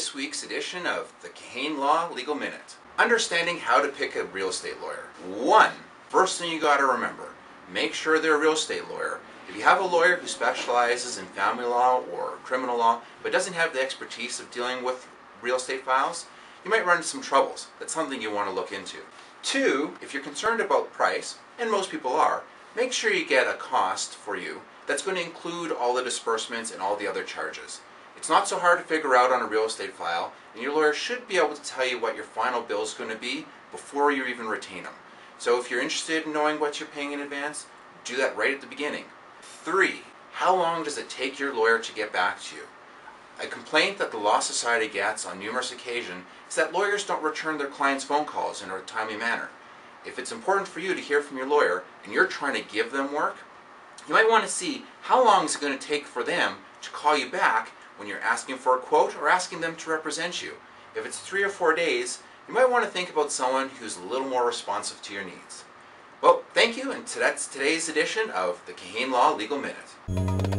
this week's edition of the Kahane Law Legal Minute. Understanding how to pick a real estate lawyer. First thing you got to remember, make sure they're a real estate lawyer. If you have a lawyer who specializes in family law or criminal law, but doesn't have the expertise of dealing with real estate files, you might run into some troubles. That's something you want to look into. 2, if you're concerned about price, and most people are, make sure you get a cost for you that's going to include all the disbursements and all the other charges. It's not so hard to figure out on a real estate file, and your lawyer should be able to tell you what your final bill is going to be before you even retain them. So if you're interested in knowing what you're paying in advance, do that right at the beginning. 3, how long does it take your lawyer to get back to you? A complaint that the Law Society gets on numerous occasions is that lawyers don't return their clients' phone calls in a timely manner. If it's important for you to hear from your lawyer and you're trying to give them work, you might want to see how long is it going to take for them to call you back when you're asking for a quote or asking them to represent you. If it's 3 or 4 days, you might want to think about someone who's a little more responsive to your needs. Well, thank you, and that's today's edition of the Kahane Law Legal Minute.